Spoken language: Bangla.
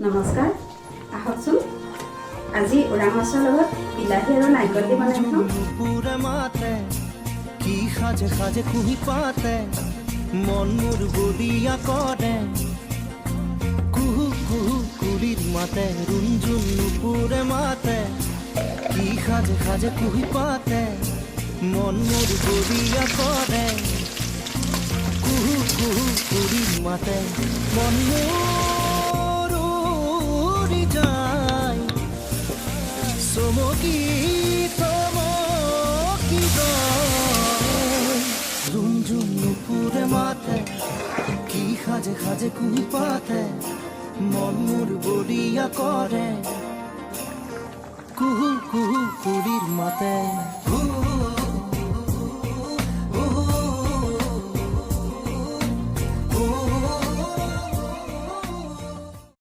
নমস্কাৰ আহকচোন আজি উৰা মাছৰ লগত বিলাহী আৰু নাৰিকল দি বনাই খাওঁ পুরে মাতে কি সাজে সাজে কুহি পাতে মন মোর বলিয়া করে কুহু কুহু কুলির মাতে রুঞ্জুন নুপুরে মাতে কি সাজে সাজে কুহি পাতে মন মোর বলিয়া করে কুহু কুহু কুলির মাতে মন মোর উড়ি যায় চমকি চমকি ঝুমঝুম নুপুরে মাথে কি সাজে সাজে কুহি পাতে মন মোর বলিয়া করে কুহু কুহু কুলির মাতে